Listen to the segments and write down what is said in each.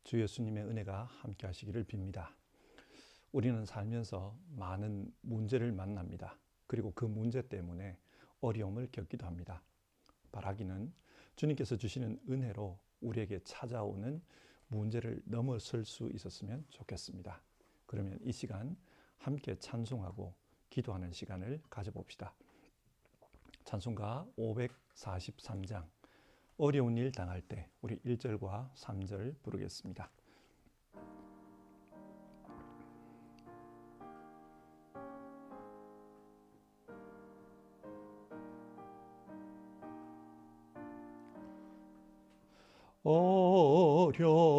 주 예수님의 은혜가 함께 하시기를 빕니다. 우리는 살면서 많은 문제를 만납니다. 그리고 그 문제 때문에 어려움을 겪기도 합니다. 바라기는 주님께서 주시는 은혜로 우리에게 찾아오는 문제를 넘어설 수 있었으면 좋겠습니다. 그러면 이 시간 함께 찬송하고 기도하는 시간을 가져봅시다. 찬송가 543장 어려운 일 당할 때 우리 1절과 3절 부르겠습니다. 어려운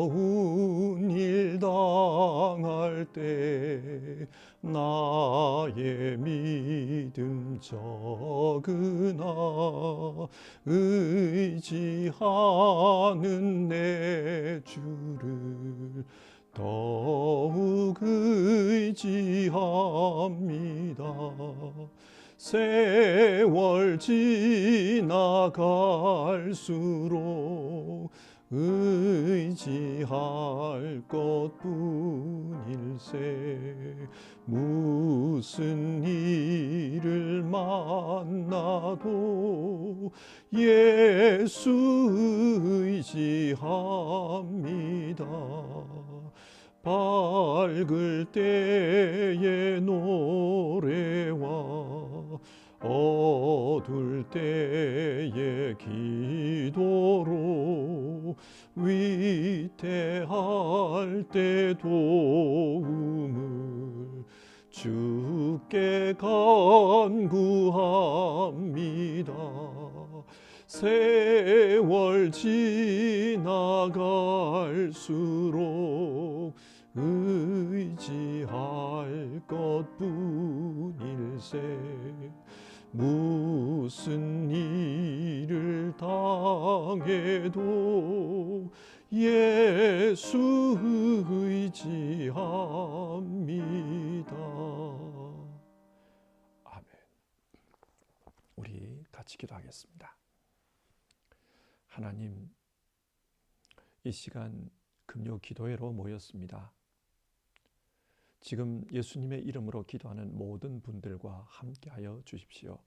일 당할 때 나의 믿음 적으나 의지하는 내 주를 더욱 의지합니다. 세월 지나갈수록 의지할 것뿐일세. 무슨 일을 만나도 예수 의지합니다. 밝을 때의 노래와 어둘 때의 기도로 위태할 때 도움을 주께 간구합니다. 세월 지나갈수록 의지할 것뿐일세. 무슨 일을 당해도 예수 의지합니다. 아멘. 우리 같이 기도하겠습니다. 하나님, 이 시간 금요 기도회로 모였습니다. 지금 예수님의 이름으로 기도하는 모든 분들과 함께하여 주십시오.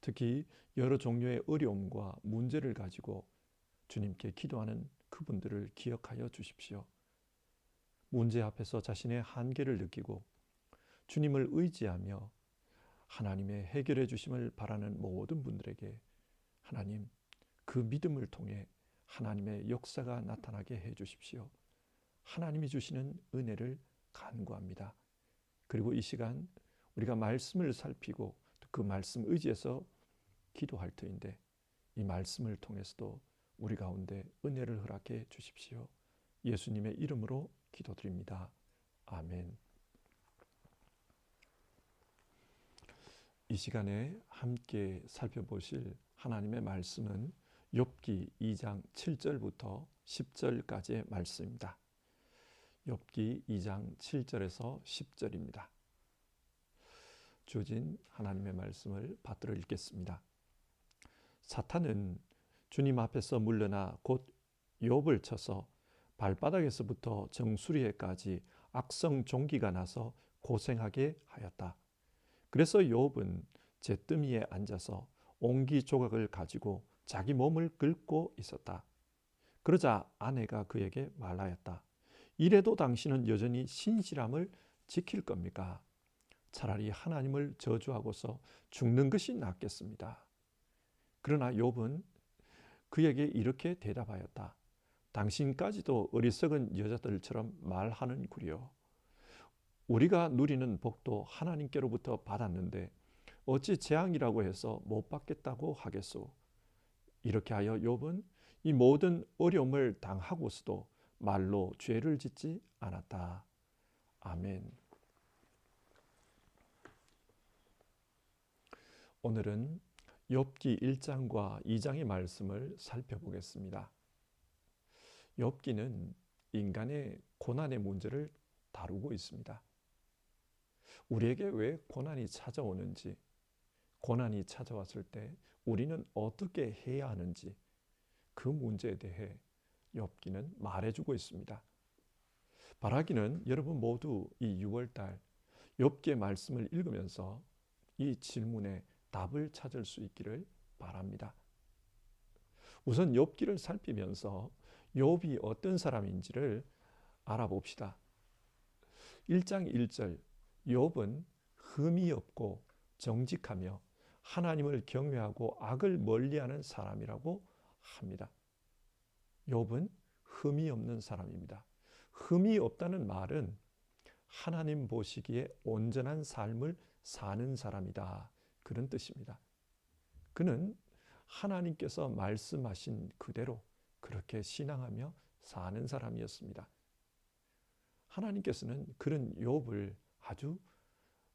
특히 여러 종류의 어려움과 문제를 가지고 주님께 기도하는 그분들을 기억하여 주십시오. 문제 앞에서 자신의 한계를 느끼고 주님을 의지하며 하나님의 해결해 주심을 바라는 모든 분들에게 하나님, 그 믿음을 통해 하나님의 역사가 나타나게 해 주십시오. 하나님이 주시는 은혜를 간구합니다. 그리고 이 시간 우리가 말씀을 살피고 그 말씀 의지해서 기도할 터인데 이 말씀을 통해서도 우리 가운데 은혜를 허락해 주십시오. 예수님의 이름으로 기도드립니다. 아멘. 이 시간에 함께 살펴보실 하나님의 말씀은 욥기 2장 7절부터 10절까지의 말씀입니다. 욥기 2장 7절에서 10절입니다. 주어진 하나님의 말씀을 받들어 읽겠습니다. 사탄은 주님 앞에서 물러나 곧 욥을 쳐서 발바닥에서부터 정수리에까지 악성 종기가 나서 고생하게 하였다. 그래서 욥은 잿더미에 앉아서 옹기 조각을 가지고 자기 몸을 긁고 있었다. 그러자 아내가 그에게 말하였다. 이래도 당신은 여전히 신실함을 지킬 겁니까? 차라리 하나님을 저주하고서 죽는 것이 낫겠습니다. 그러나 욥은 그에게 이렇게 대답하였다. 당신까지도 어리석은 여자들처럼 말하는구려. 우리가 누리는 복도 하나님께로부터 받았는데 어찌 재앙이라고 해서 못 받겠다고 하겠소. 이렇게 하여 욥은 이 모든 어려움을 당하고서도 말로 죄를 짓지 않았다. 아멘. 오늘은 욥기 1장과 2장의 말씀을 살펴보겠습니다. 욥기는 인간의 고난의 문제를 다루고 있습니다. 우리에게 왜 고난이 찾아오는지, 고난이 찾아왔을 때 우리는 어떻게 해야 하는지 그 문제에 대해 욥기는 말해주고 있습니다. 바라기는 여러분 모두 이 6월달 욥기의 말씀을 읽으면서 이 질문에 답을 찾을 수 있기를 바랍니다. 우선 욥기를 살피면서 욥이 어떤 사람인지를 알아봅시다. 1장 1절 욥은 흠이 없고 정직하며 하나님을 경외하고 악을 멀리하는 사람이라고 합니다. 욥은 흠이 없는 사람입니다. 흠이 없다는 말은 하나님 보시기에 온전한 삶을 사는 사람이다, 그런 뜻입니다. 그는 하나님께서 말씀하신 그대로 그렇게 신앙하며 사는 사람이었습니다. 하나님께서는 그런 욥을 아주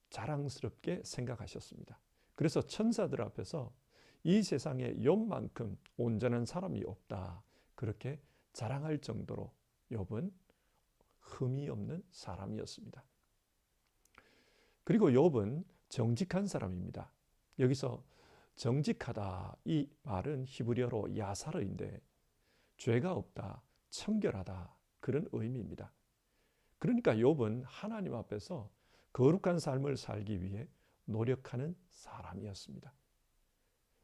자랑스럽게 생각하셨습니다. 그래서 천사들 앞에서 이 세상에 욥만큼 온전한 사람이 없다, 그렇게 자랑할 정도로 욥은 흠이 없는 사람이었습니다. 그리고 욥은 정직한 사람입니다. 여기서 정직하다, 이 말은 히브리어로 야사르인데 죄가 없다, 청결하다, 그런 의미입니다. 그러니까 욥은 하나님 앞에서 거룩한 삶을 살기 위해 노력하는 사람이었습니다.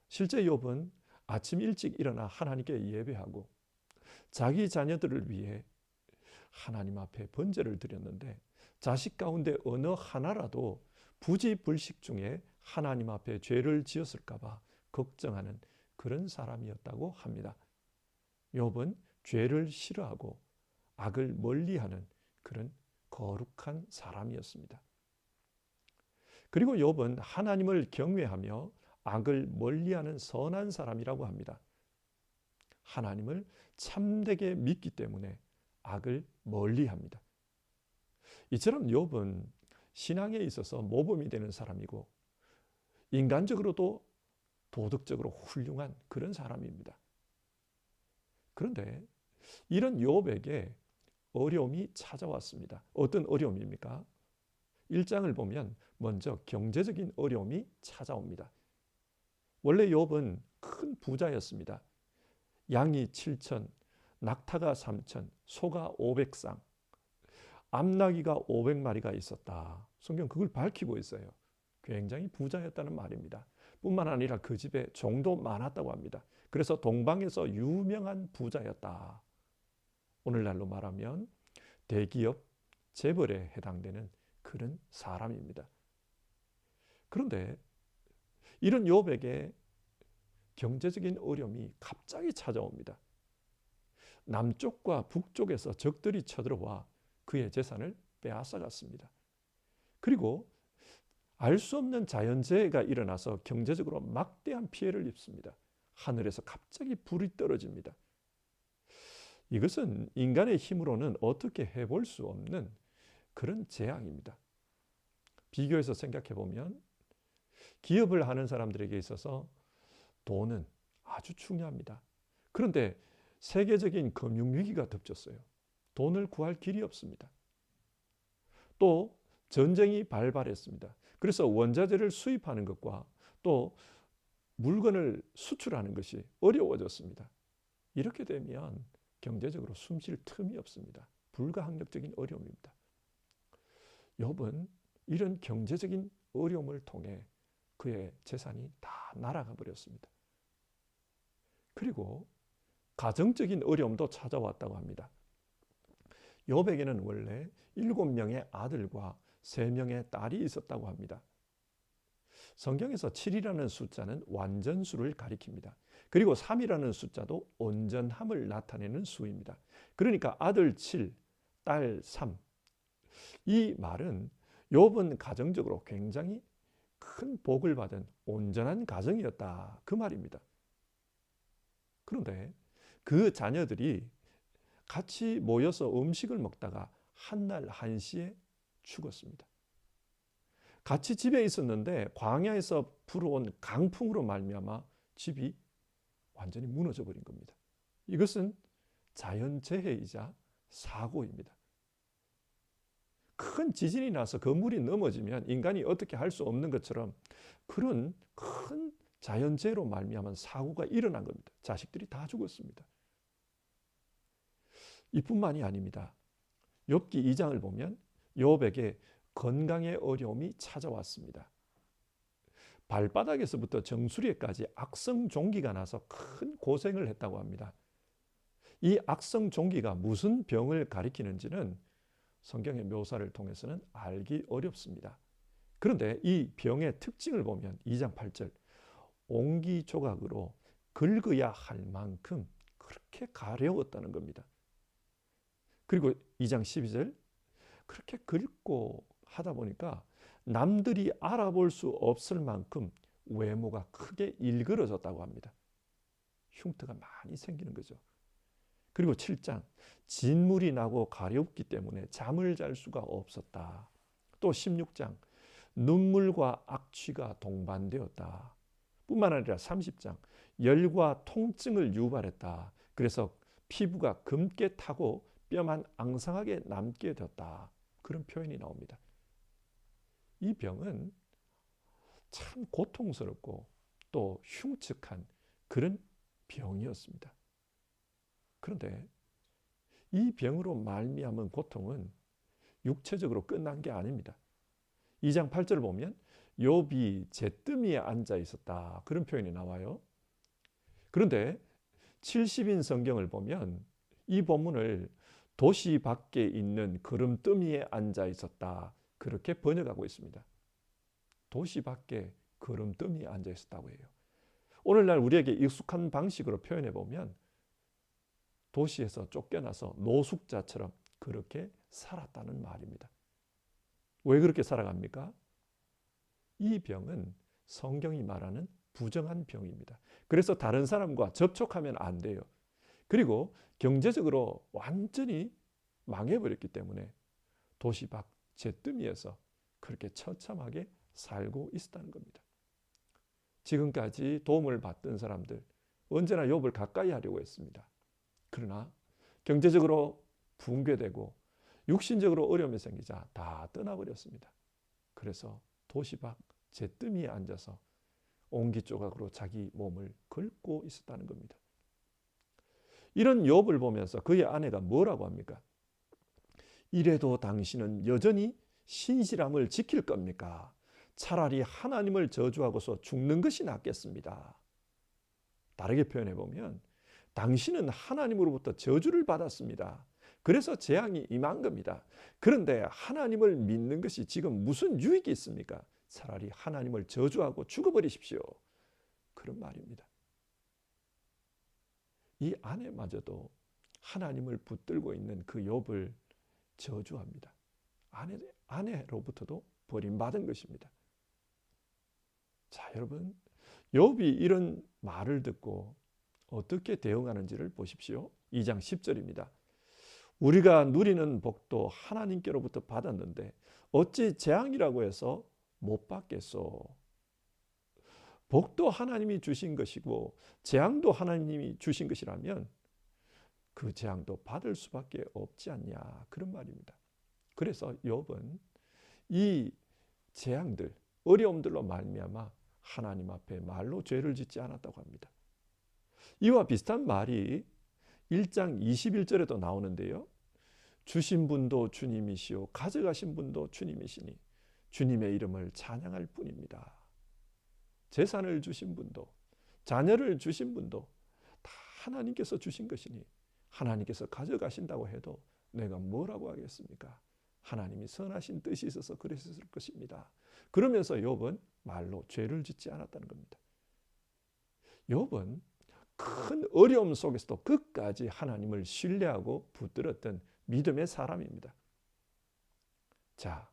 실제 욥은 아침 일찍 일어나 하나님께 예배하고 자기 자녀들을 위해 하나님 앞에 번제를 드렸는데 자식 가운데 어느 하나라도 부지불식 중에 하나님 앞에 죄를 지었을까 봐 걱정하는 그런 사람이었다고 합니다. 욥은 죄를 싫어하고 악을 멀리하는 그런 거룩한 사람이었습니다. 그리고 욥은 하나님을 경외하며 악을 멀리하는 선한 사람이라고 합니다. 하나님을 참되게 믿기 때문에 악을 멀리합니다. 이처럼 욥은 신앙에 있어서 모범이 되는 사람이고 인간적으로도 도덕적으로 훌륭한 그런 사람입니다. 그런데 이런 욥에게 어려움이 찾아왔습니다. 어떤 어려움입니까? 1장을 보면 먼저 경제적인 어려움이 찾아옵니다. 원래 욥은 큰 부자였습니다. 양이 7천, 낙타가 3천, 소가 500쌍, 암나귀가 500마리가 있었다. 성경 그걸 밝히고 있어요. 굉장히 부자였다는 말입니다. 뿐만 아니라 그 집에 종도 많았다고 합니다. 그래서 동방에서 유명한 부자였다. 오늘날로 말하면 대기업 재벌에 해당되는 그런 사람입니다. 그런데 이런 욥에게 경제적인 어려움이 갑자기 찾아옵니다. 남쪽과 북쪽에서 적들이 쳐들어와 그의 재산을 빼앗아갔습니다. 그리고 알 수 없는 자연재해가 일어나서 경제적으로 막대한 피해를 입습니다. 하늘에서 갑자기 불이 떨어집니다. 이것은 인간의 힘으로는 어떻게 해볼 수 없는 그런 재앙입니다. 비교해서 생각해 보면 기업을 하는 사람들에게 있어서 돈은 아주 중요합니다. 그런데 세계적인 금융위기가 덮쳤어요. 돈을 구할 길이 없습니다. 또 전쟁이 발발했습니다. 그래서 원자재를 수입하는 것과 또 물건을 수출하는 것이 어려워졌습니다. 이렇게 되면 경제적으로 숨쉴 틈이 없습니다. 불가항력적인 어려움입니다. 욥은 이런 경제적인 어려움을 통해 그의 재산이 다 날아가 버렸습니다. 그리고 가정적인 어려움도 찾아왔다고 합니다. 욥에게는 원래 7명의 아들과 3명의 딸이 있었다고 합니다. 성경에서 7이라는 숫자는 완전수를 가리킵니다. 그리고 3이라는 숫자도 온전함을 나타내는 수입니다. 그러니까 아들 7, 딸 3. 이 말은 욥은 가정적으로 굉장히 큰 복을 받은 온전한 가정이었다, 그 말입니다. 그런데 그 자녀들이 같이 모여서 음식을 먹다가 한날 한시에 죽었습니다. 같이 집에 있었는데 광야에서 불어온 강풍으로 말미암아 집이 완전히 무너져 버린 겁니다. 이것은 자연재해이자 사고입니다. 큰 지진이 나서 건물이 넘어지면 인간이 어떻게 할 수 없는 것처럼 그런 큰 자연재해로 말미암은 사고가 일어난 겁니다. 자식들이 다 죽었습니다. 이뿐만이 아닙니다. 욥기 2장을 보면 욥에게 건강의 어려움이 찾아왔습니다. 발바닥에서부터 정수리에까지 악성 종기가 나서 큰 고생을 했다고 합니다. 이 악성 종기가 무슨 병을 가리키는지는 성경의 묘사를 통해서는 알기 어렵습니다. 그런데 이 병의 특징을 보면 2장 8절 옹기 조각으로 긁어야 할 만큼 그렇게 가려웠다는 겁니다. 그리고 2장 12절 그렇게 긁고 하다 보니까 남들이 알아볼 수 없을 만큼 외모가 크게 일그러졌다고 합니다. 흉터가 많이 생기는 거죠. 그리고 7장 진물이 나고 가렵기 때문에 잠을 잘 수가 없었다. 또 16장 눈물과 악취가 동반되었다. 뿐만 아니라 30장 열과 통증을 유발했다. 그래서 피부가 검게 타고 뼈만 앙상하게 남게 되었다. 그런 표현이 나옵니다. 이 병은 참 고통스럽고 또 흉측한 그런 병이었습니다. 그런데 이 병으로 말미암은 고통은 육체적으로 끝난 게 아닙니다. 2장 8절을 보면 욥이 잿더미에 앉아 있었다. 그런 표현이 나와요. 그런데 70인 성경을 보면 이 본문을 도시 밖에 있는 거름더미에 앉아 있었다. 그렇게 번역하고 있습니다. 도시 밖에 거름더미에 앉아 있었다고 해요. 오늘날 우리에게 익숙한 방식으로 표현해 보면 도시에서 쫓겨나서 노숙자처럼 그렇게 살았다는 말입니다. 왜 그렇게 살아갑니까? 이 병은 성경이 말하는 부정한 병입니다. 그래서 다른 사람과 접촉하면 안 돼요. 그리고 경제적으로 완전히 망해버렸기 때문에 도시 밖 잿더미에서 그렇게 처참하게 살고 있었다는 겁니다. 지금까지 도움을 받던 사람들 언제나 욥을 가까이 하려고 했습니다. 그러나 경제적으로 붕괴되고 육신적으로 어려움이 생기자 다 떠나버렸습니다. 그래서 도시 밖 잿더미에 앉아서 옹기 조각으로 자기 몸을 긁고 있었다는 겁니다. 이런 욥을 보면서 그의 아내가 뭐라고 합니까? 이래도 당신은 여전히 신실함을 지킬 겁니까? 차라리 하나님을 저주하고서 죽는 것이 낫겠습니다. 다르게 표현해 보면 당신은 하나님으로부터 저주를 받았습니다. 그래서 재앙이 임한 겁니다. 그런데 하나님을 믿는 것이 지금 무슨 유익이 있습니까? 차라리 하나님을 저주하고 죽어버리십시오. 그런 말입니다. 이 아내마저도 하나님을 붙들고 있는 그 욥을 저주합니다. 아내로부터도 버림받은 것입니다. 자, 여러분, 욥이 이런 말을 듣고 어떻게 대응하는지를 보십시오. 2장 10절입니다. 우리가 누리는 복도 하나님께로부터 받았는데 어찌 재앙이라고 해서 못 받겠소? 복도 하나님이 주신 것이고 재앙도 하나님이 주신 것이라면 그 재앙도 받을 수밖에 없지 않냐, 그런 말입니다. 그래서 욥은 이 재앙들, 어려움들로 말미암아 하나님 앞에 말로 죄를 짓지 않았다고 합니다. 이와 비슷한 말이 1장 21절에도 나오는데요. 주신 분도 주님이시오 가져가신 분도 주님이시니 주님의 이름을 찬양할 뿐입니다. 재산을 주신 분도 자녀를 주신 분도 다 하나님께서 주신 것이니 하나님께서 가져가신다고 해도 내가 뭐라고 하겠습니까? 하나님이 선하신 뜻이 있어서 그랬을 것입니다. 그러면서 욥은 말로 죄를 짓지 않았다는 겁니다. 욥은 큰 어려움 속에서도 끝까지 하나님을 신뢰하고 붙들었던 믿음의 사람입니다. 자,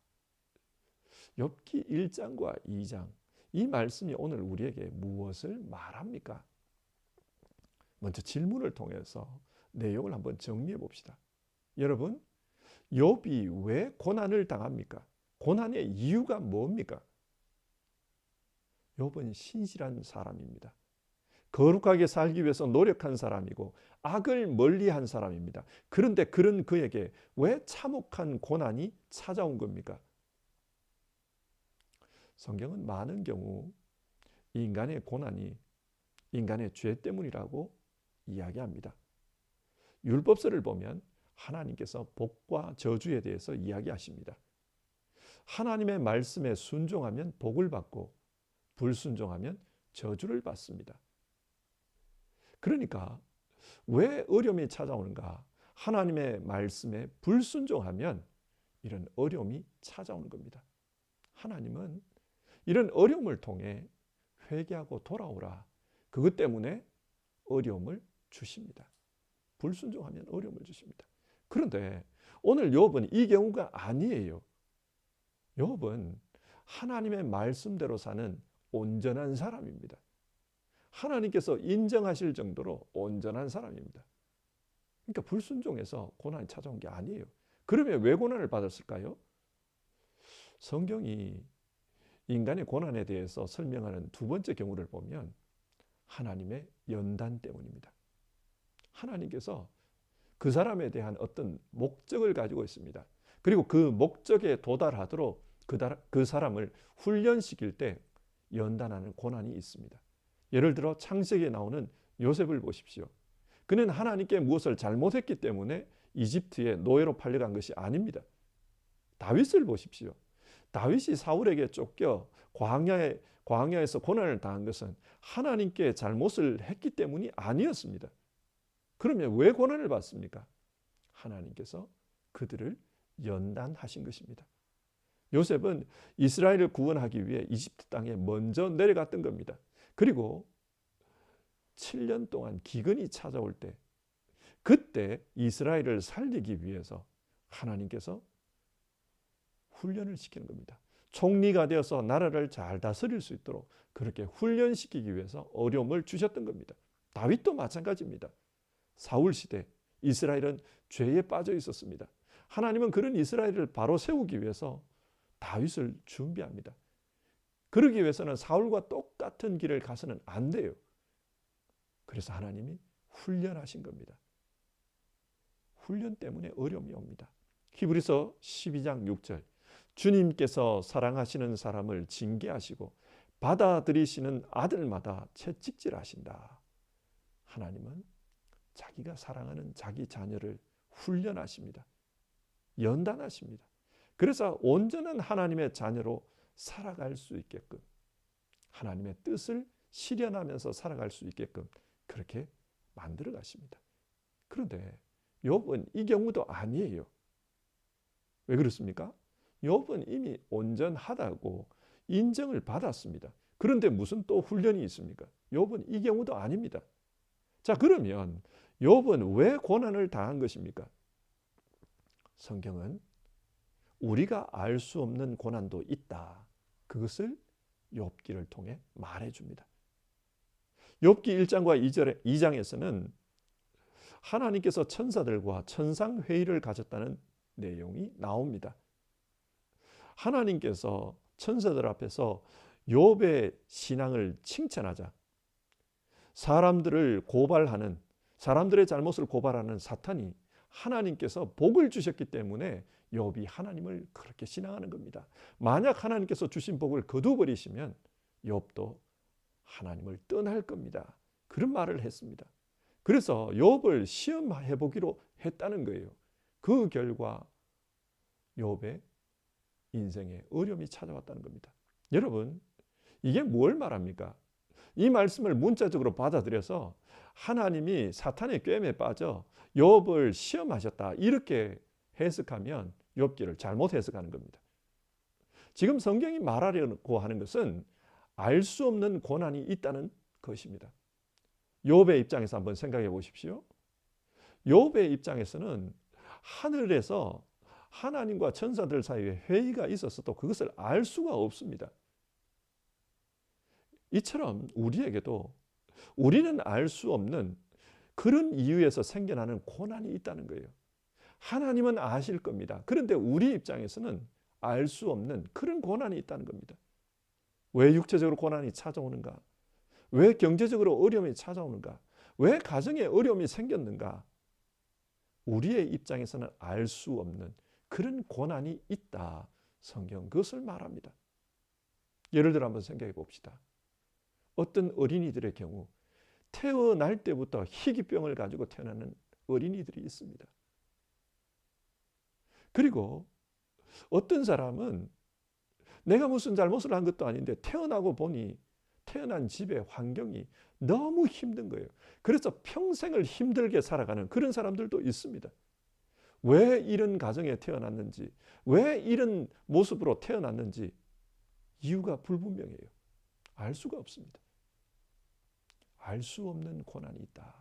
욥기 1장과 2장 이 말씀이 오늘 우리에게 무엇을 말합니까? 먼저 질문을 통해서 내용을 한번 정리해 봅시다. 여러분, 욥이 왜 고난을 당합니까? 고난의 이유가 뭡니까? 욥은 신실한 사람입니다. 거룩하게 살기 위해서 노력한 사람이고 악을 멀리한 사람입니다. 그런데 그런 그에게 왜 참혹한 고난이 찾아온 겁니까? 성경은 많은 경우 인간의 고난이 인간의 죄 때문이라고 이야기합니다. 율법서를 보면 하나님께서 복과 저주에 대해서 이야기하십니다. 하나님의 말씀에 순종하면 복을 받고 불순종하면 저주를 받습니다. 그러니까 왜 어려움이 찾아오는가? 하나님의 말씀에 불순종하면 이런 어려움이 찾아오는 겁니다. 하나님은 이런 어려움을 통해 회개하고 돌아오라. 그것 때문에 어려움을 주십니다. 불순종하면 어려움을 주십니다. 그런데 오늘 욥은 이 경우가 아니에요. 욥은 하나님의 말씀대로 사는 온전한 사람입니다. 하나님께서 인정하실 정도로 온전한 사람입니다. 그러니까 불순종해서 고난이 찾아온 게 아니에요. 그러면 왜 고난을 받았을까요? 성경이 인간의 고난에 대해서 설명하는 두 번째 경우를 보면 하나님의 연단 때문입니다. 하나님께서 그 사람에 대한 어떤 목적을 가지고 있습니다. 그리고 그 목적에 도달하도록 그 사람을 훈련시킬 때 연단하는 고난이 있습니다. 예를 들어 창세기에 나오는 요셉을 보십시오. 그는 하나님께 무엇을 잘못했기 때문에 이집트의 노예로 팔려간 것이 아닙니다. 다윗을 보십시오. 다윗이 사울에게 쫓겨 광야에서 고난을 당한 것은 하나님께 잘못을 했기 때문이 아니었습니다. 그러면 왜 고난을 받습니까? 하나님께서 그들을 연단하신 것입니다. 요셉은 이스라엘을 구원하기 위해 이집트 땅에 먼저 내려갔던 겁니다. 그리고 7년 동안 기근이 찾아올 때 그때 이스라엘을 살리기 위해서 하나님께서 훈련을 시키는 겁니다. 총리가 되어서 나라를 잘 다스릴 수 있도록 그렇게 훈련시키기 위해서 어려움을 주셨던 겁니다. 다윗도 마찬가지입니다. 사울 시대 이스라엘은 죄에 빠져 있었습니다. 하나님은 그런 이스라엘을 바로 세우기 위해서 다윗을 준비합니다. 그러기 위해서는 사울과 똑같은 길을 가서는 안 돼요. 그래서 하나님이 훈련하신 겁니다. 훈련 때문에 어려움이 옵니다. 히브리서 12장 6절 주님께서 사랑하시는 사람을 징계하시고 받아들이시는 아들마다 채찍질하신다. 하나님은 자기가 사랑하는 자기 자녀를 훈련하십니다. 연단하십니다. 그래서 온전한 하나님의 자녀로 살아갈 수 있게끔 하나님의 뜻을 실현하면서 살아갈 수 있게끔 그렇게 만들어 가십니다. 그런데 욥은 이 경우도 아니에요. 왜 그렇습니까? 욥은 이미 온전하다고 인정을 받았습니다. 그런데 무슨 또 훈련이 있습니까? 욥은 이 경우도 아닙니다. 자, 그러면 욥은 왜 고난을 당한 것입니까? 성경은 우리가 알 수 없는 고난도 있다. 그것을 욥기를 통해 말해줍니다. 욥기 1장과 2장에서는 하나님께서 천사들과 천상회의를 가졌다는 내용이 나옵니다. 하나님께서 천사들 앞에서 욥의 신앙을 칭찬하자 사람들의 잘못을 고발하는 사탄이 하나님께서 복을 주셨기 때문에 욥이 하나님을 그렇게 신앙하는 겁니다. 만약 하나님께서 주신 복을 거두어버리시면 욥도 하나님을 떠날 겁니다. 그런 말을 했습니다. 그래서 욥을 시험해 보기로 했다는 거예요. 그 결과 욥의 인생에 어려움이 찾아왔다는 겁니다. 여러분, 이게 뭘 말합니까? 이 말씀을 문자적으로 받아들여서 하나님이 사탄의 꾀임에 빠져 욥을 시험하셨다 이렇게 해석하면 욥기를 잘못 해석하는 겁니다. 지금 성경이 말하려고 하는 것은 알 수 없는 고난이 있다는 것입니다. 욥의 입장에서 한번 생각해 보십시오. 욥의 입장에서는 하늘에서 하나님과 천사들 사이에 회의가 있었어도 그것을 알 수가 없습니다. 이처럼 우리에게도 우리는 알 수 없는 그런 이유에서 생겨나는 고난이 있다는 거예요. 하나님은 아실 겁니다. 그런데 우리 입장에서는 알 수 없는 그런 고난이 있다는 겁니다. 왜 육체적으로 고난이 찾아오는가? 왜 경제적으로 어려움이 찾아오는가? 왜 가정에 어려움이 생겼는가? 우리의 입장에서는 알 수 없는 그런 고난이 있다. 성경 그것을 말합니다. 예를 들어 한번 생각해 봅시다. 어떤 어린이들의 경우 태어날 때부터 희귀병을 가지고 태어나는 어린이들이 있습니다. 그리고 어떤 사람은 내가 무슨 잘못을 한 것도 아닌데 태어나고 보니 태어난 집의 환경이 너무 힘든 거예요. 그래서 평생을 힘들게 살아가는 그런 사람들도 있습니다. 왜 이런 가정에 태어났는지, 왜 이런 모습으로 태어났는지 이유가 불분명해요. 알 수가 없습니다. 알 수 없는 고난이 있다.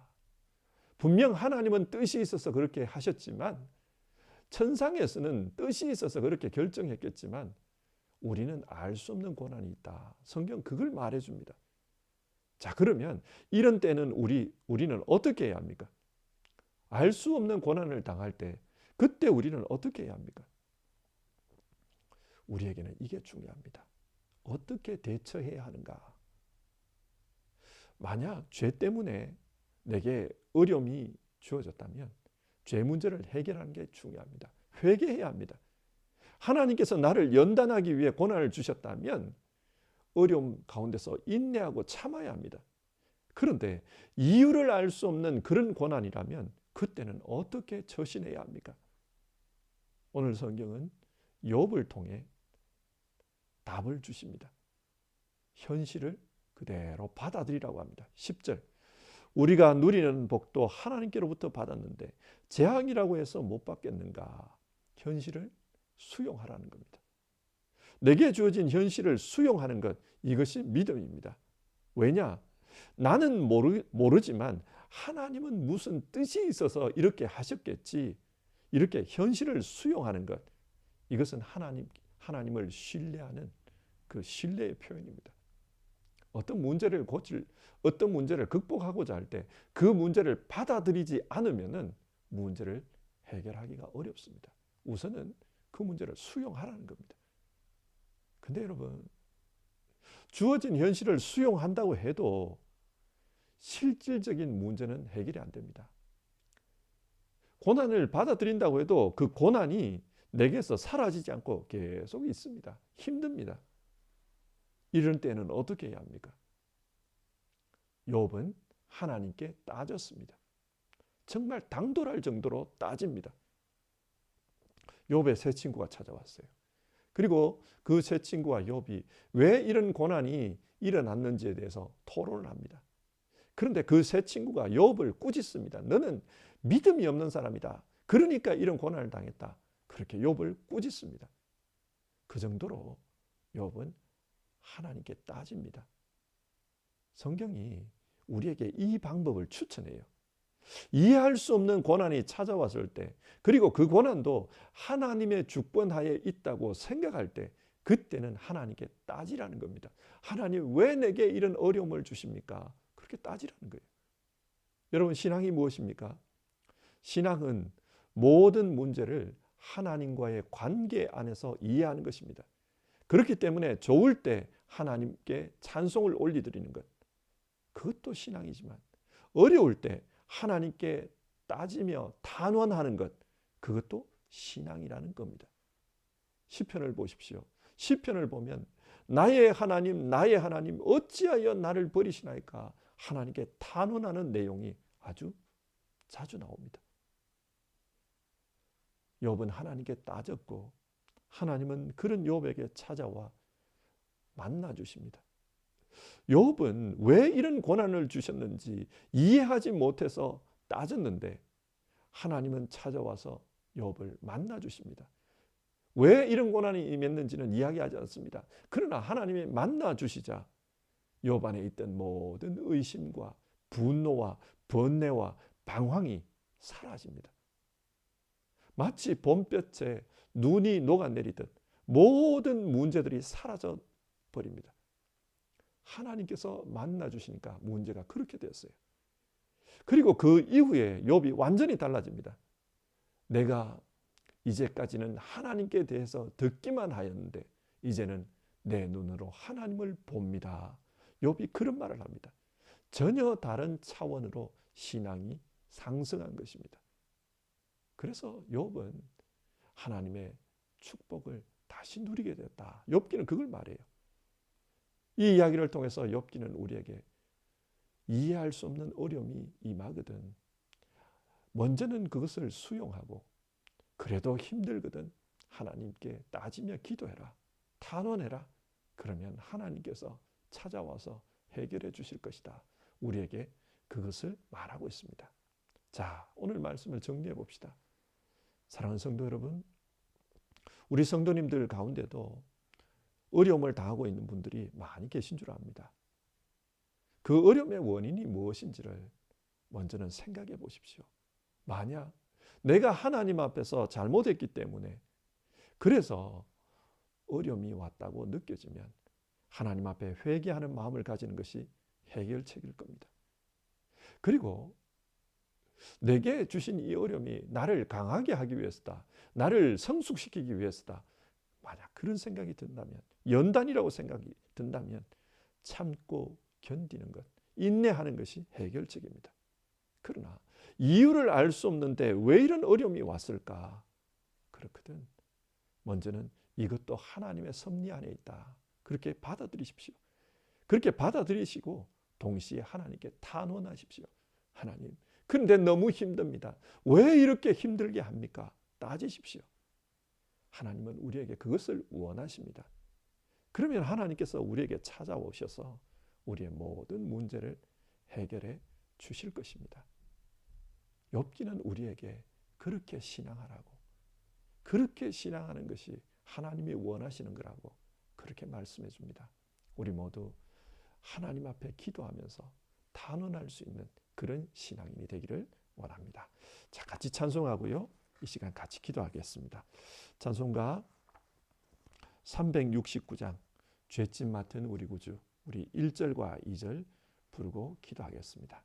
분명 하나님은 뜻이 있어서 그렇게 하셨지만, 천상에서는 뜻이 있어서 그렇게 결정했겠지만 우리는 알 수 없는 고난이 있다. 성경 그걸 말해줍니다. 자, 그러면 이런 때는 우리는 어떻게 해야 합니까? 알 수 없는 고난을 당할 때 그때 우리는 어떻게 해야 합니까? 우리에게는 이게 중요합니다. 어떻게 대처해야 하는가? 만약 죄 때문에 내게 어려움이 주어졌다면 죄 문제를 해결하는 게 중요합니다. 회개해야 합니다. 하나님께서 나를 연단하기 위해 고난을 주셨다면 어려움 가운데서 인내하고 참아야 합니다. 그런데 이유를 알 수 없는 그런 고난이라면 그때는 어떻게 처신해야 합니까? 오늘 성경은 욥을 통해 답을 주십니다. 현실을 그대로 받아들이라고 합니다. 10절, 우리가 누리는 복도 하나님께로부터 받았는데 재앙이라고 해서 못 받겠는가? 현실을 수용하라는 겁니다. 내게 주어진 현실을 수용하는 것, 이것이 믿음입니다. 왜냐? 나는 모르지만 하나님은 무슨 뜻이 있어서 이렇게 하셨겠지. 이렇게 현실을 수용하는 것, 이것은 하나님을 신뢰하는 그 신뢰의 표현입니다. 어떤 문제를 극복하고자 할 때 그 문제를 받아들이지 않으면은 문제를 해결하기가 어렵습니다. 우선은 그 문제를 수용하라는 겁니다. 근데 여러분, 주어진 현실을 수용한다고 해도 실질적인 문제는 해결이 안 됩니다. 고난을 받아들인다고 해도 그 고난이 내게서 사라지지 않고 계속 있습니다. 힘듭니다. 이런 때는 어떻게 해야 합니까? 욥은 하나님께 따졌습니다. 정말 당돌할 정도로 따집니다. 욥의 세 친구가 찾아왔어요. 그리고 그 세 친구와 욥이 왜 이런 고난이 일어났는지에 대해서 토론을 합니다. 그런데 그 세 친구가 욥을 꾸짖습니다. 너는 믿음이 없는 사람이다. 그러니까 이런 고난을 당했다. 그렇게 욥을 꾸짖습니다. 그 정도로 욥은 하나님께 따집니다. 성경이 우리에게 이 방법을 추천해요. 이해할 수 없는 고난이 찾아왔을 때, 그리고 그 고난도 하나님의 주권하에 있다고 생각할 때, 그때는 하나님께 따지라는 겁니다. 하나님, 왜 내게 이런 어려움을 주십니까? 그렇게 따지라는 거예요. 여러분, 신앙이 무엇입니까? 신앙은 모든 문제를 하나님과의 관계 안에서 이해하는 것입니다. 그렇기 때문에 좋을 때 하나님께 찬송을 올려드리는 것, 그것도 신앙이지만 어려울 때 하나님께 따지며 탄원하는 것, 그것도 신앙이라는 겁니다. 시편을 보십시오. 시편을 보면 나의 하나님 어찌하여 나를 버리시나이까? 하나님께 탄원하는 내용이 아주 자주 나옵니다. 욥은 하나님께 따졌고 하나님은 그런 욥에게 찾아와 만나 주십니다. 욥은 왜 이런 고난을 주셨는지 이해하지 못해서 따졌는데 하나님은 찾아와서 욥을 만나 주십니다. 왜 이런 고난이 임했는지는 이야기하지 않습니다. 그러나 하나님이 만나 주시자 욥 안에 있던 모든 의심과 분노와 번뇌와 방황이 사라집니다. 마치 봄볕에 눈이 녹아내리듯 모든 문제들이 사라져 버립니다. 하나님께서 만나 주시니까 문제가 그렇게 되었어요. 그리고 그 이후에 욥이 완전히 달라집니다. 내가 이제까지는 하나님께 대해서 듣기만 하였는데 이제는 내 눈으로 하나님을 봅니다. 욥이 그런 말을 합니다. 전혀 다른 차원으로 신앙이 상승한 것입니다. 그래서 욥은 하나님의 축복을 다시 누리게 되었다. 욥기는 그걸 말해요. 이 이야기를 통해서 욥기는 우리에게 이해할 수 없는 어려움이 임하거든 먼저는 그것을 수용하고 그래도 힘들거든 하나님께 따지며 기도해라. 탄원해라. 그러면 하나님께서 찾아와서 해결해 주실 것이다. 우리에게 그것을 말하고 있습니다. 자, 오늘 말씀을 정리해 봅시다. 사랑하는 성도 여러분, 우리 성도님들 가운데도 어려움을 당하고 있는 분들이 많이 계신 줄 압니다. 그 어려움의 원인이 무엇인지를 먼저는 생각해 보십시오. 만약 내가 하나님 앞에서 잘못했기 때문에 그래서 어려움이 왔다고 느껴지면 하나님 앞에 회개하는 마음을 가지는 것이 해결책일 겁니다. 그리고 내게 주신 이 어려움이 나를 강하게 하기 위해서다. 나를 성숙시키기 위해서다. 만약 그런 생각이 든다면, 연단이라고 생각이 든다면 참고 견디는 것, 인내하는 것이 해결책입니다. 그러나 이유를 알 수 없는데 왜 이런 어려움이 왔을까? 그렇거든. 먼저는 이것도 하나님의 섭리 안에 있다. 그렇게 받아들이십시오. 그렇게 받아들이시고 동시에 하나님께 탄원하십시오. 하나님, 그런데 너무 힘듭니다. 왜 이렇게 힘들게 합니까? 따지십시오. 하나님은 우리에게 그것을 원하십니다. 그러면 하나님께서 우리에게 찾아오셔서 우리의 모든 문제를 해결해 주실 것입니다. 욥기는 우리에게 그렇게 신앙하라고, 그렇게 신앙하는 것이 하나님이 원하시는 거라고 그렇게 말씀해 줍니다. 우리 모두 하나님 앞에 기도하면서 탄원할 수 있는 그런 신앙인이 되기를 원합니다. 자, 같이 찬송하고요. 이 시간 같이 기도하겠습니다. 찬송가 369장 죄짓 맡은 우리 구주, 우리 1절과 2절 부르고 기도하겠습니다.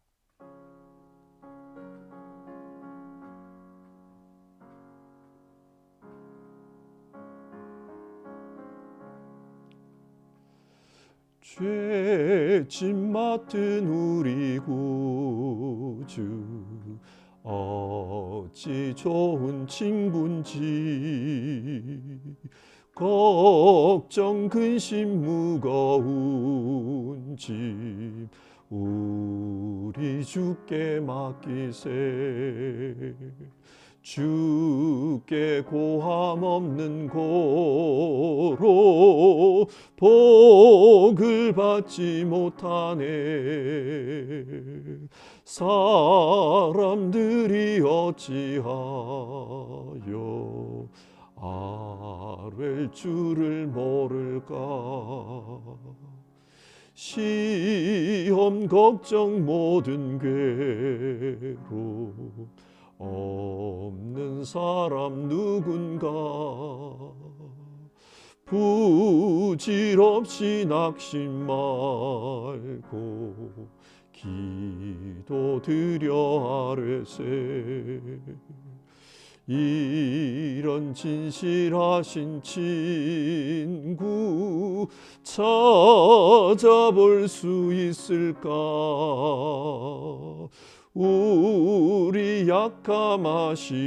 죄짓 맡은 우리 구주 어찌 좋은 친구인지 걱정 근심 무거운 짐 우리 주께 맡기세. 주께 고함 없는 고로 복을 받지 못하네. 사람들이 어찌하여 아랠 줄을 모를까. 시험 걱정 모든 괴로움 없는 사람 누군가. 부질없이 낙심 말고 기도 드려 아뢰세. 이런 진실하신 친구 찾아볼 수 있을까. 우리 약함하시오니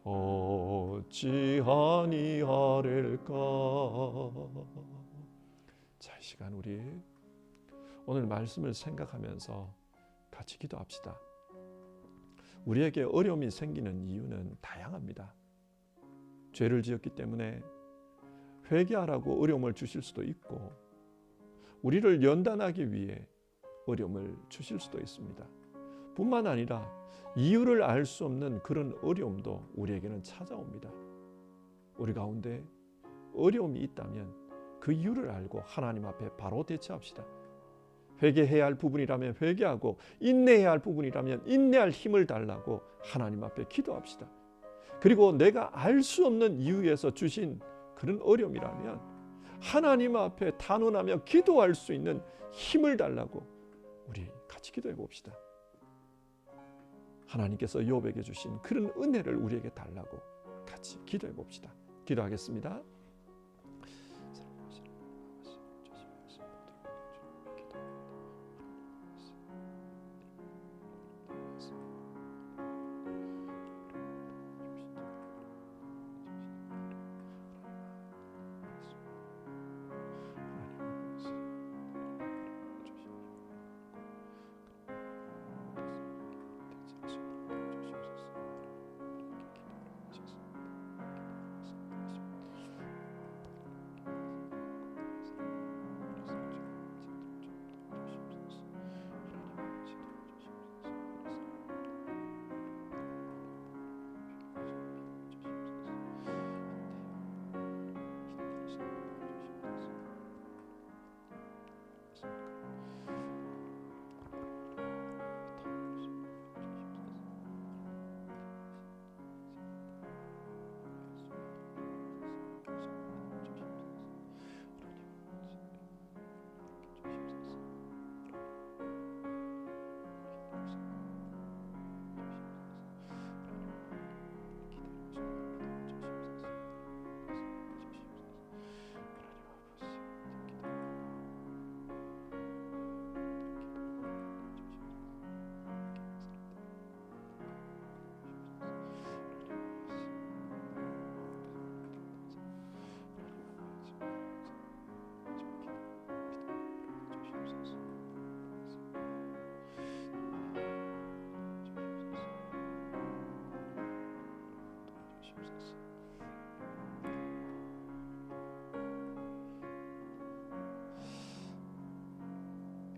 어찌하니 아랠까. 자, 이 시간 우리 오늘 말씀을 생각하면서 같이 기도합시다. 우리에게 어려움이 생기는 이유는 다양합니다. 죄를 지었기 때문에 회개하라고 어려움을 주실 수도 있고, 우리를 연단하기 위해 어려움을 주실 수도 있습니다. 뿐만 아니라 이유를 알 수 없는 그런 어려움도 우리에게는 찾아옵니다. 우리 가운데 어려움이 있다면 그 이유를 알고 하나님 앞에 바로 대처합시다. 회개해야 할 부분이라면 회개하고, 인내해야 할 부분이라면 인내할 힘을 달라고 하나님 앞에 기도합시다. 그리고 내가 알 수 없는 이유에서 주신 그런 어려움이라면 하나님 앞에 탄원하며 기도할 수 있는 힘을 달라고 우리 같이 기도해 봅시다. 하나님께서 욥에게 주신 그런 은혜를 우리에게 달라고 같이 기도해 봅시다. 기도하겠습니다.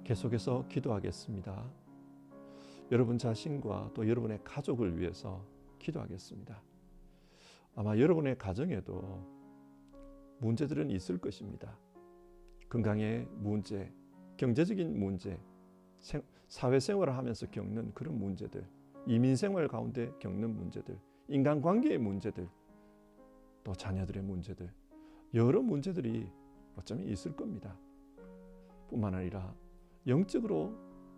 계속해서 기도하겠습니다. 여러분 자신과 또 여러분의 가족을 위해서 기도하겠습니다. 아마 여러분의 가정에도 문제들은 있을 것입니다. 건강의 문제, 경제적인 문제, 사회생활을 하면서 겪는 그런 문제들, 이민생활 가운데 겪는 문제들, 인간관계의 문제들, 또 자녀들의 문제들, 여러 문제들이 어쩌면 있을 겁니다. 뿐만 아니라 영적으로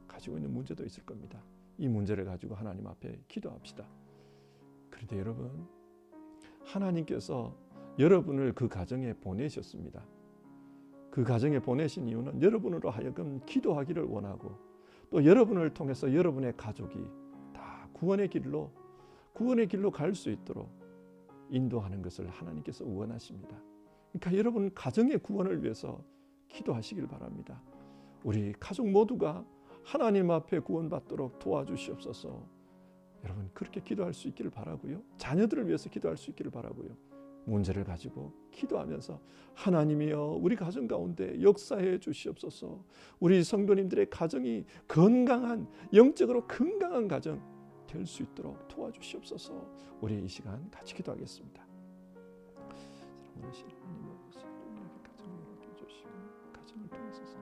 가지고 있는 문제도 있을 겁니다. 이 문제를 가지고 하나님 앞에 기도합시다. 그런데 여러분, 하나님께서 여러분을 그 가정에 보내셨습니다. 그 가정에 보내신 이유는 여러분으로 하여금 기도하기를 원하고, 또 여러분을 통해서 여러분의 가족이 다 구원의 길로 갈 수 있도록 인도하는 것을 하나님께서 원하십니다. 그러니까 여러분 가정의 구원을 위해서 기도하시길 바랍니다. 우리 가족 모두가 하나님 앞에 구원받도록 도와주시옵소서. 여러분 그렇게 기도할 수 있기를 바라고요. 자녀들을 위해서 기도할 수 있기를 바라고요. 문제를 가지고 기도하면서 하나님이여 우리 가정 가운데 역사해 주시옵소서. 우리 성도님들의 가정이 건강한, 영적으로 건강한 가정 될 수 있도록 도와주시옵소서. 우리 이 시간 같이 기도하겠습니다. 사랑하는 하나님 아버지, 우리에게 가정을 맡겨주시고 가정을 통해서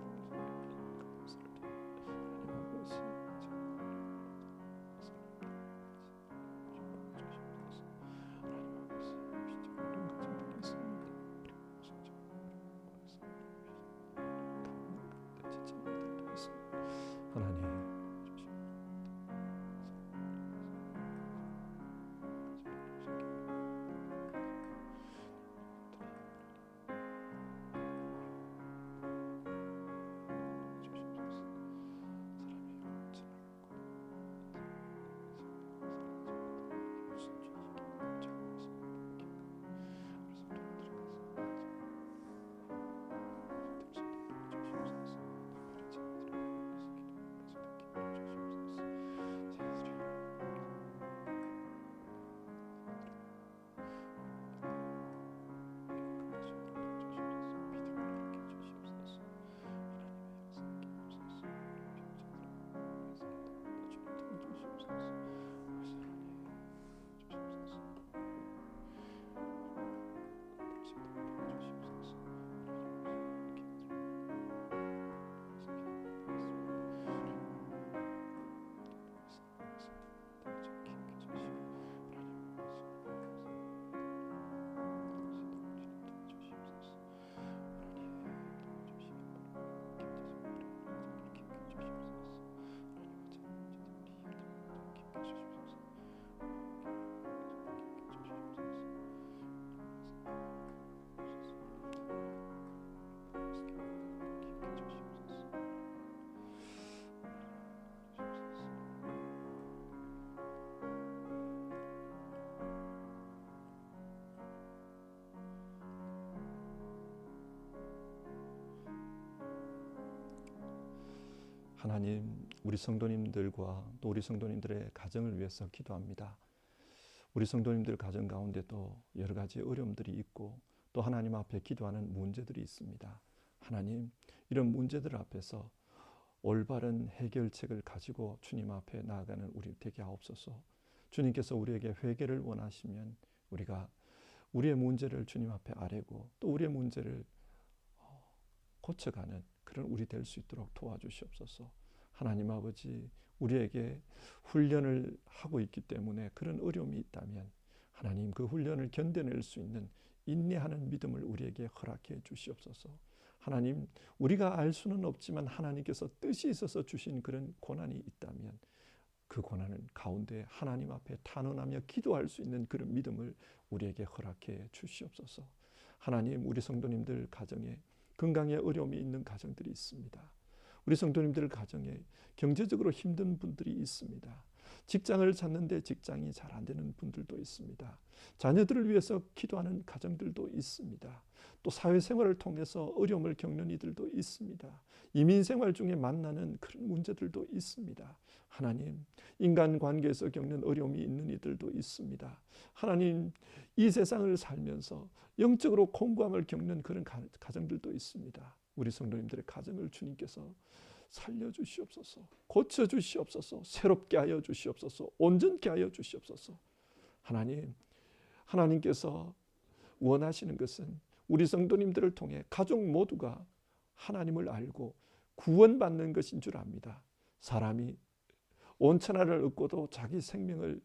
하나님 하나님, 우리 성도님들과 또 우리 성도님들의 가정을 위해서 기도합니다. 우리 성도님들 가정 가운데도 여러 가지 어려움들이 있고 또 하나님 앞에 기도하는 문제들이 있습니다. 하나님, 이런 문제들 앞에서 올바른 해결책을 가지고 주님 앞에 나아가는 우리 되게 하옵소서. 주님께서 우리에게 회개를 원하시면 우리가 우리의 문제를 주님 앞에 아뢰고 또 우리의 문제를 고쳐가는 그런 우리 될 수 있도록 도와주시옵소서. 하나님 아버지, 우리에게 훈련을 하고 있기 때문에 그런 어려움이 있다면 하나님 그 훈련을 견뎌낼 수 있는 인내하는 믿음을 우리에게 허락해 주시옵소서. 하나님, 우리가 알 수는 없지만 하나님께서 뜻이 있어서 주신 그런 고난이 있다면 그 고난은 가운데 하나님 앞에 탄원하며 기도할 수 있는 그런 믿음을 우리에게 허락해 주시옵소서. 하나님, 우리 성도님들 가정에 건강에 어려움이 있는 가정들이 있습니다. 우리 성도님들 가정에 경제적으로 힘든 분들이 있습니다. 직장을 찾는데 직장이 잘 안 되는 분들도 있습니다. 자녀들을 위해서 기도하는 가정들도 있습니다. 또 사회생활을 통해서 어려움을 겪는 이들도 있습니다. 이민생활 중에 만나는 그런 문제들도 있습니다. 하나님, 인간관계에서 겪는 어려움이 있는 이들도 있습니다. 하나님, 이 세상을 살면서 영적으로 공고함을 겪는 그런 가정들도 있습니다. 우리 성도님들의 가정을 주님께서 살려주시옵소서. 고쳐주시옵소서. 새롭게 하여 주시옵소서. 온전케 하여 주시옵소서. 하나님께서 원하시는 것은 우리 성도님들을 통해 가족 모두가 하나님을 알고 구원받는 것인 줄 압니다. 사람이 온 천하를 얻고도 자기 생명을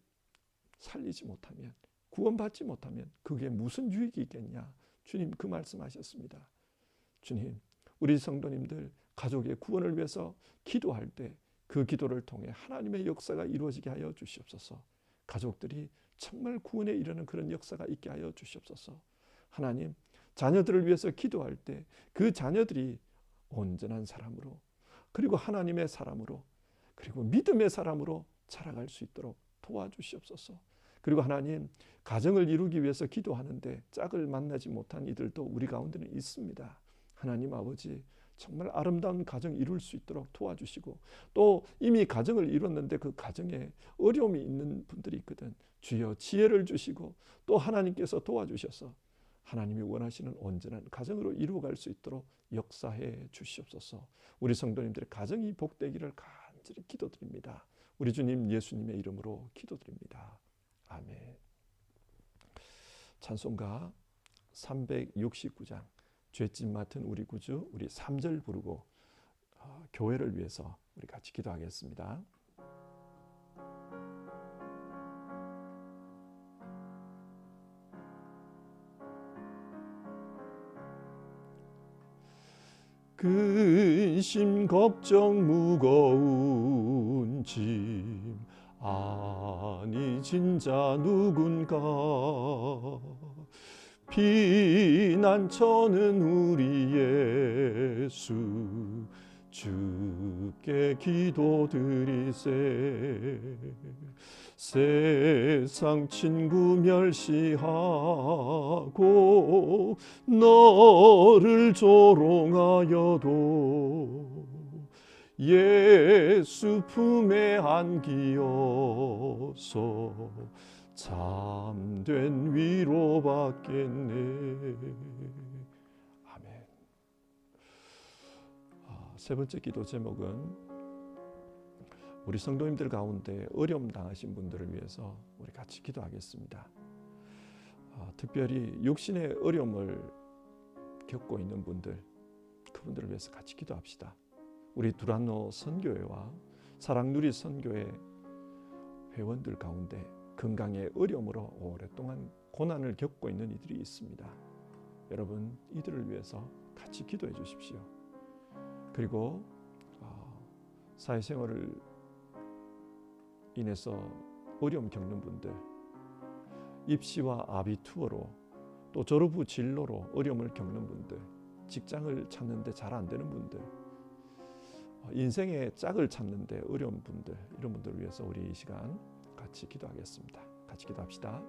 살리지 못하면, 구원받지 못하면 그게 무슨 유익이 있겠냐. 주님 그 말씀하셨습니다. 주님, 우리 성도님들 가족의 구원을 위해서 기도할 때 그 기도를 통해 하나님의 역사가 이루어지게 하여 주시옵소서. 가족들이 정말 구원에 이르는 그런 역사가 있게 하여 주시옵소서. 하나님, 자녀들을 위해서 기도할 때 그 자녀들이 온전한 사람으로, 그리고 하나님의 사람으로, 그리고 믿음의 사람으로 자라갈 수 있도록 도와주시옵소서. 그리고 하나님, 가정을 이루기 위해서 기도하는데 짝을 만나지 못한 이들도 우리 가운데는 있습니다. 하나님 아버지, 정말 아름다운 가정 이룰 수 있도록 도와주시고, 또 이미 가정을 이뤘는데 그 가정에 어려움이 있는 분들이 있거든. 주여 지혜를 주시고 또 하나님께서 도와주셔서 하나님이 원하시는 온전한 가정으로 이루어갈 수 있도록 역사해 주시옵소서. 우리 성도님들의 가정이 복되기를 간절히 기도드립니다. 우리 주님 예수님의 이름으로 기도드립니다. 아멘. 찬송가 369장 죄짐 맡은 우리 구주, 우리 3절 부르고 교회를 위해서 우리 같이 기도하겠습니다. 근심 걱정 무거운 짐 아니 진짜 누군가 피난처는 우리 예수 주께 기도드리세. 세상 친구 멸시하고 너를 조롱하여도 예수 품에 안기어서 참된 위로받겠네. 아멘. 세 번째 기도 제목은 우리 성도님들 가운데 어려움 당하신 분들을 위해서 우리 같이 기도하겠습니다. 특별히 육신의 어려움을 겪고 있는 분들, 그분들을 위해서 같이 기도합시다. 우리 두란노 선교회와 사랑누리 선교회 회원들 가운데 건강의 어려움으로 오랫동안 고난을 겪고 있는 이들이 있습니다. 여러분, 이들을 위해서 같이 기도해 주십시오. 그리고 사회생활을 인해서 어려움 겪는 분들, 입시와 아비투어로 또 졸업 후 진로로 어려움을 겪는 분들, 직장을 찾는데 잘 안 되는 분들, 인생의 짝을 찾는데 어려운 분들, 이런 분들을 위해서 우리 이 시간 같이 기도하겠습니다. 같이 기도합시다.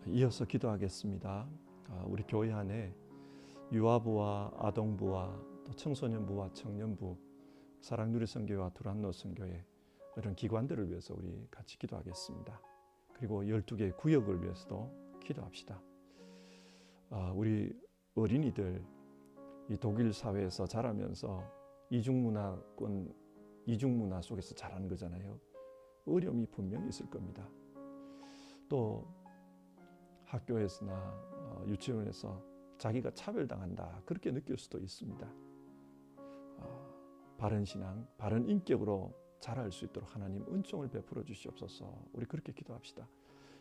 이어서 기도하겠습니다. 우리 교회 안에 유아부와 아동부와 또 청소년부와 청년부, 사랑누리선교회와 두란노선교회 이런 기관들을 위해서 우리 같이 기도하겠습니다. 그리고 12개의 구역을 위해서도 기도합시다. 우리 어린이들 이 독일 사회에서 자라면서 이중문화 속에서 자라는 거잖아요. 어려움이 분명히 있을 겁니다. 또 학교에서나 유치원에서 자기가 차별당한다 그렇게 느낄 수도 있습니다. 바른 신앙, 바른 인격으로 자랄 수 있도록 하나님 은총을 베풀어 주시옵소서. 우리 그렇게 기도합시다.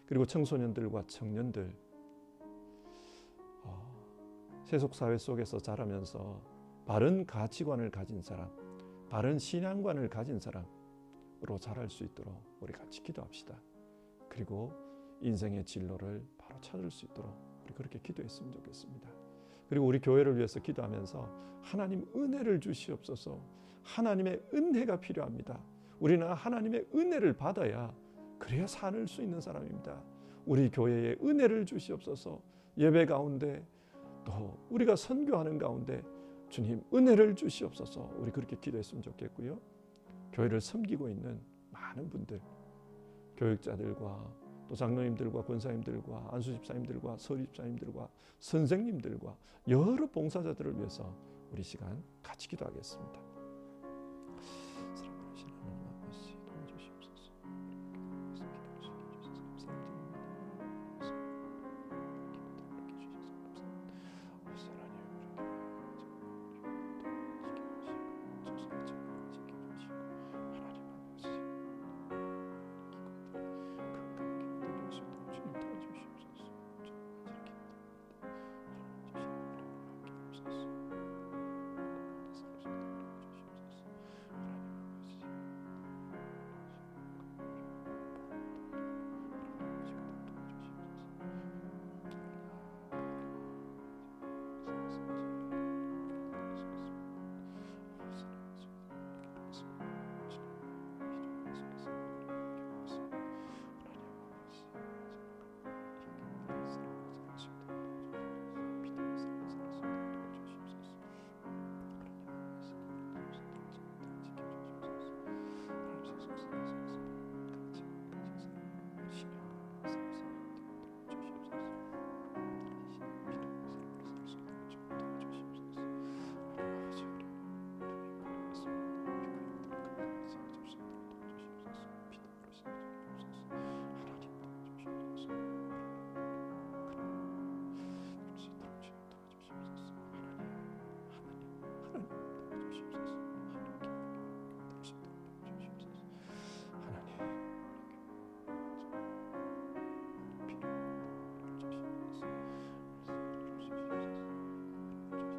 그리고 청소년들과 청년들, 세속사회 속에서 자라면서 바른 가치관을 가진 사람, 바른 신앙관을 가진 사람으로 자랄 수 있도록 우리 같이 기도합시다. 그리고 인생의 진로를 바로 찾을 수 있도록 우리 그렇게 기도했으면 좋겠습니다. 그리고 우리 교회를 위해서 기도하면서 하나님 은혜를 주시옵소서. 하나님의 은혜가 필요합니다. 우리는 하나님의 은혜를 받아야 그래야 살 수 있는 사람입니다. 우리 교회에 은혜를 주시옵소서. 예배 가운데 또 우리가 선교하는 가운데 주님 은혜를 주시옵소서. 우리 그렇게 기도했으면 좋겠고요. 교회를 섬기고 있는 많은 분들, 교육자들과 또 장로님들과 권사님들과 안수집사님들과 서립사님들과 선생님들과 여러 봉사자들을 위해서 우리 시간 같이 기도하겠습니다. 사랑하시는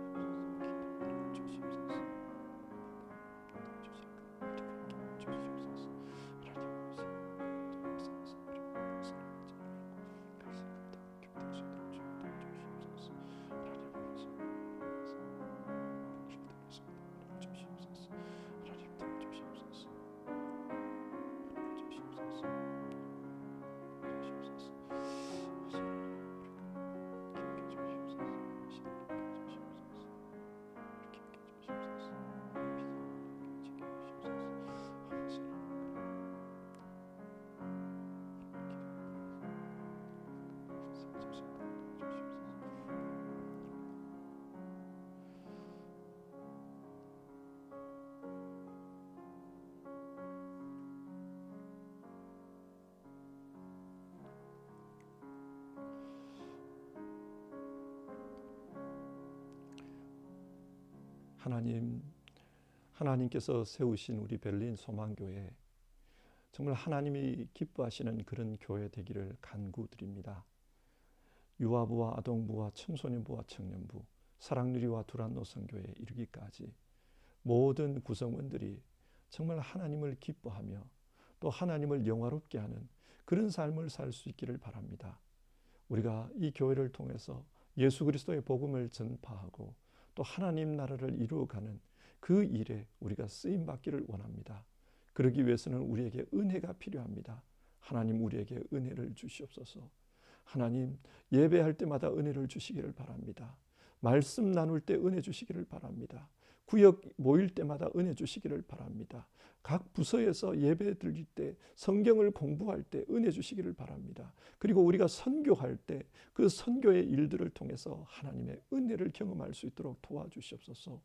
하나님 아버지 도와주시옵소서. 하나님께서 세우신 우리 베를린 소망교회, 정말 하나님이 기뻐하시는 그런 교회 되기를 간구드립니다. 유아부와 아동부와 청소년부와 청년부, 사랑누리와 두란노선교회에 이르기까지 모든 구성원들이 정말 하나님을 기뻐하며 또 하나님을 영화롭게 하는 그런 삶을 살 수 있기를 바랍니다. 우리가 이 교회를 통해서 예수 그리스도의 복음을 전파하고 또 하나님 나라를 이루어가는 그 일에 우리가 쓰임받기를 원합니다. 그러기 위해서는 우리에게 은혜가 필요합니다. 하나님 우리에게 은혜를 주시옵소서. 하나님, 예배할 때마다 은혜를 주시기를 바랍니다. 말씀 나눌 때 은혜 주시기를 바랍니다. 구역 모일 때마다 은혜 주시기를 바랍니다. 각 부서에서 예배 드릴 때, 성경을 공부할 때 은혜 주시기를 바랍니다. 그리고 우리가 선교할 때 그 선교의 일들을 통해서 하나님의 은혜를 경험할 수 있도록 도와주시옵소서.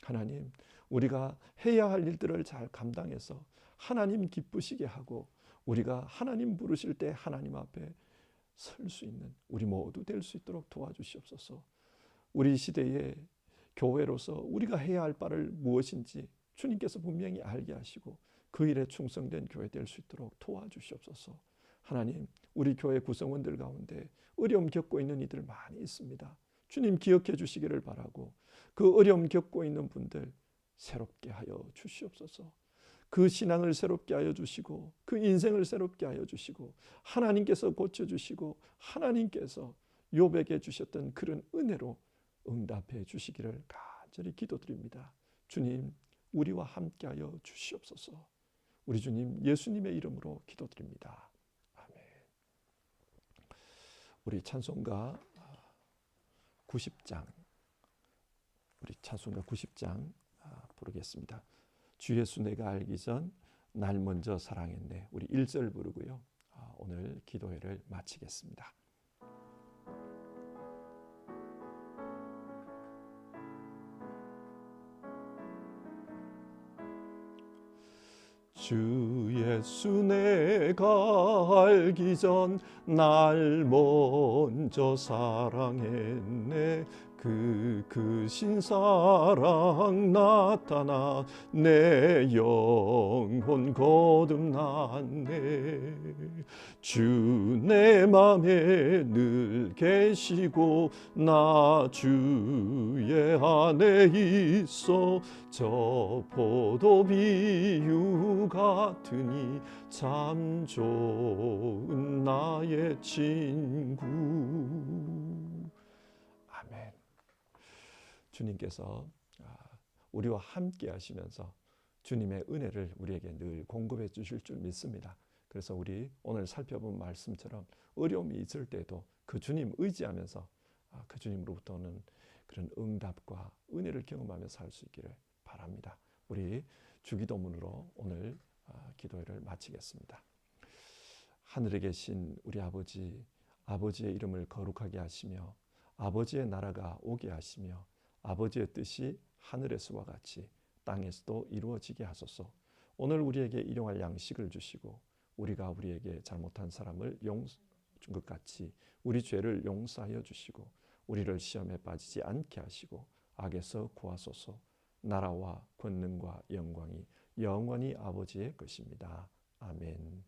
하나님, 우리가 해야 할 일들을 잘 감당해서 하나님 기쁘시게 하고 우리가 하나님 부르실 때 하나님 앞에 설 수 있는 우리 모두 될 수 있도록 도와주시옵소서. 우리 시대의 교회로서 우리가 해야 할 바를 무엇인지 주님께서 분명히 알게 하시고 그 일에 충성된 교회 될 수 있도록 도와주시옵소서. 하나님, 우리 교회 구성원들 가운데 어려움 겪고 있는 이들 많이 있습니다. 주님 기억해 주시기를 바라고 그 어려움 겪고 있는 분들 새롭게 하여 주시옵소서. 그 신앙을 새롭게 하여 주시고 그 인생을 새롭게 하여 주시고 하나님께서 고쳐주시고 하나님께서 욥에게 주셨던 그런 은혜로 응답해 주시기를 간절히 기도드립니다. 주님, 우리와 함께하여 주시옵소서. 우리 주님 예수님의 이름으로 기도드립니다. 아멘. 우리 찬송가 90장 부르겠습니다. 주 예수 내가 알기 전 날 먼저 사랑했네. 우리 1절 부르고요. 오늘 기도회를 마치겠습니다. 주 예수 내가 알기 전 날 먼저 사랑했네. 그 크신 사랑 나타나 내 영혼 거듭났네. 주 내 맘에 늘 계시고 나 주의 안에 있어. 저 포도 비유 같으니 참 좋은 나의 친구. 아멘. 주님께서 우리와 함께 하시면서 주님의 은혜를 우리에게 늘 공급해 주실 줄 믿습니다. 그래서 우리 오늘 살펴본 말씀처럼 어려움이 있을 때도 그 주님 의지하면서 그 주님으로부터 오는 그런 응답과 은혜를 경험하며 살 수 있기를 바랍니다. 우리 주기도문으로 오늘 기도회를 마치겠습니다. 하늘에 계신 우리 아버지, 아버지의 이름을 거룩하게 하시며 아버지의 나라가 오게 하시며 아버지의 뜻이 하늘에서와 같이 땅에서도 이루어지게 하소서. 오늘 우리에게 일용할 양식을 주시고 우리가 우리에게 잘못한 사람을 용서한 것 같이 우리 죄를 용서하여 주시고 우리를 시험에 빠지지 않게 하시고 악에서 구하소서. 나라와 권능과 영광이 영원히 아버지의 것입니다. 아멘.